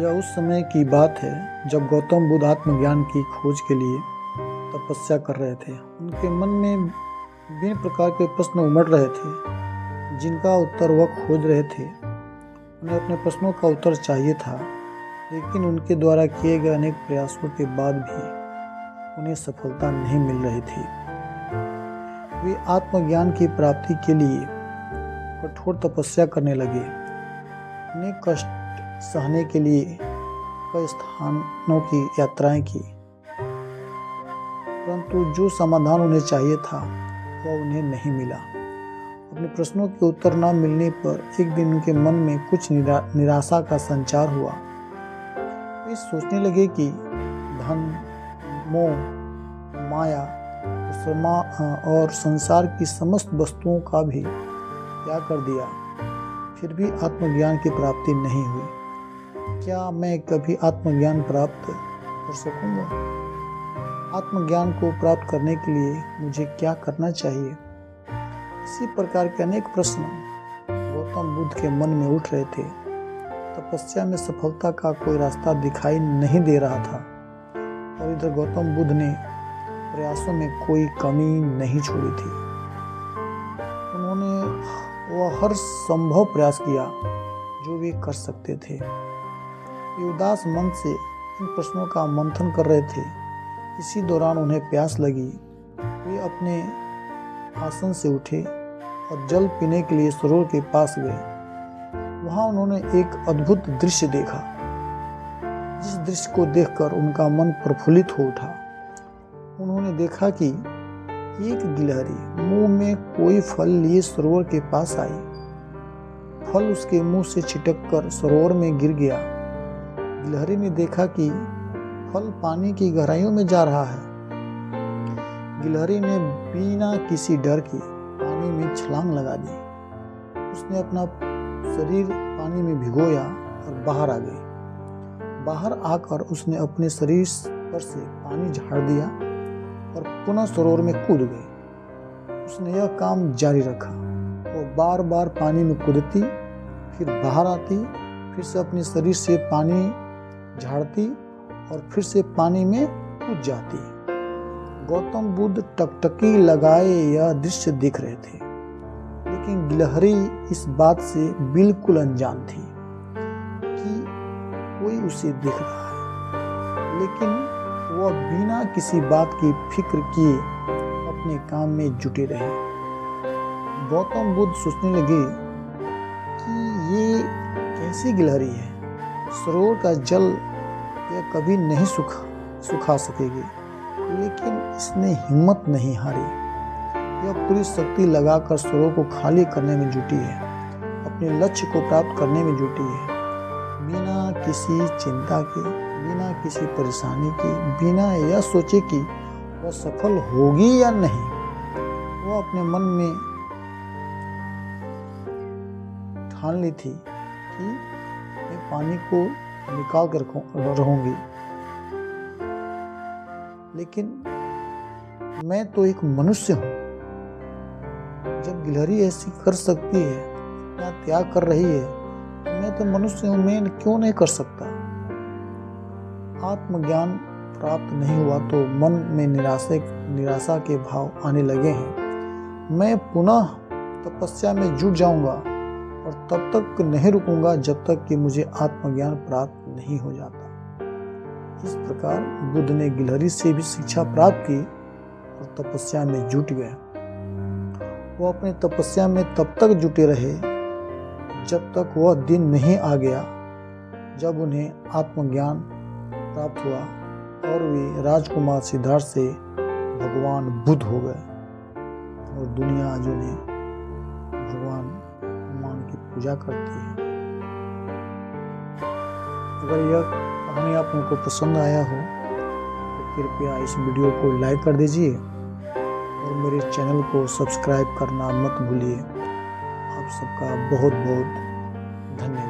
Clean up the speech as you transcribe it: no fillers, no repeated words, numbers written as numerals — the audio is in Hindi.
यह उस समय की बात है जब गौतम बुद्ध आत्मज्ञान की खोज के लिए तपस्या कर रहे थे। उनके मन में विभिन्न प्रकार के प्रश्न उमड़ रहे थे जिनका उत्तर वह खोज रहे थे। उन्हें अपने प्रश्नों का उत्तर चाहिए था, लेकिन उनके द्वारा किए गए अनेक प्रयासों के बाद भी उन्हें सफलता नहीं मिल रही थी। वे आत्मज्ञान की प्राप्ति के लिए कठोर तपस्या करने लगे, अनेक कष्ट सहने के लिए कई स्थानों की यात्राएं की, परंतु जो समाधान उन्हें चाहिए था वह उन्हें नहीं मिला। अपने प्रश्नों के उत्तर न मिलने पर एक दिन उनके मन में कुछ निराशा का संचार हुआ। वे सोचने लगे कि धन, मोह, माया और संसार की समस्त वस्तुओं का भी त्याग कर दिया, फिर भी आत्मज्ञान की प्राप्ति नहीं हुई। क्या मैं कभी आत्मज्ञान प्राप्त कर सकूंगा? आत्मज्ञान को प्राप्त करने के लिए मुझे क्या करना चाहिए? इसी प्रकार के अनेक प्रश्न गौतम बुद्ध के मन में उठ रहे थे। तपस्या में सफलता का कोई रास्ता दिखाई नहीं दे रहा था, और इधर गौतम बुद्ध ने प्रयासों में कोई कमी नहीं छोड़ी थी। उन्होंने वह हर संभव प्रयास किया जो वे कर सकते थे। वे उदास मन से इन प्रश्नों का मंथन कर रहे थे। इसी दौरान उन्हें प्यास लगी। वे अपने आसन से उठे और जल पीने के लिए सरोवर के पास गए। वहां उन्होंने एक अद्भुत दृश्य देखा, जिस दृश्य को देखकर उनका मन प्रफुल्लित हो उठा। उन्होंने देखा कि एक गिलहरी मुंह में कोई फल लिए सरोवर के पास आई। फल उसके मुंह से छिटककर सरोवर में गिर गया। गिलहरी ने देखा कि फल पानी की गहराइयों में जा रहा है। गिलहरी ने बिना किसी डर के पानी में छलांग लगा दी। उसने अपना शरीर पानी में भिगोया और बाहर आ गई। बाहर आकर उसने अपने शरीर पर से पानी झाड़ दिया और पुनः सरोवर में कूद गई। उसने यह काम जारी रखा। वो बार बार पानी में कूदती, फिर बाहर आती, फिर से अपने शरीर से पानी झाड़ती और फिर से पानी में कूद जाती। गौतम बुद्ध टकटकी लगाए यह दृश्य देख रहे थे, लेकिन गिलहरी इस बात से बिल्कुल अनजान थी कि कोई उसे देख रहा है। लेकिन वह बिना किसी बात की फिक्र किए अपने काम में जुटे रहे। गौतम बुद्ध सोचने लगे कि ये कैसी गिलहरी है। सरोवर का जल यह कभी नहीं सुखा सकेगी, लेकिन इसने हिम्मत नहीं हारी। यह पूरी शक्ति लगाकर सरोवर को खाली करने में जुटी है, अपने लक्ष्य को प्राप्त करने में जुटी है। बिना किसी चिंता के, बिना किसी परेशानी के, बिना यह सोचे कि वह सफल होगी या नहीं, वह अपने मन में ठान ली थी कि मैं पानी को निकाल कर रहूंगी। लेकिन मैं तो एक मनुष्य हूं। जब गिलहरी ऐसी कर सकती है, इतना त्याग कर रही है, मैं तो मनुष्य हूं, मैं क्यों नहीं कर सकता? आत्मज्ञान प्राप्त नहीं हुआ तो मन में निराशा के भाव आने लगे हैं। मैं पुनः तपस्या में जुट जाऊंगा और तब तक नहीं रुकूंगा जब तक कि मुझे आत्मज्ञान प्राप्त नहीं हो जाता। इस प्रकार बुद्ध ने गिलहरी से भी शिक्षा प्राप्त की और तपस्या में जुट गए। वो अपने तपस्या में तब तक जुटे रहे जब तक वह दिन नहीं आ गया जब उन्हें आत्मज्ञान प्राप्त हुआ और वे राजकुमार सिद्धार्थ से भगवान बुद्ध हो गए, और दुनिया आज उन्हें भगवान मान की पूजा करती है। अगर यह कहानी आप लोगों को पसंद आया हो तो कृपया इस वीडियो को लाइक कर दीजिए और मेरे चैनल को सब्सक्राइब करना मत भूलिए। आप सबका बहुत बहुत धन्यवाद।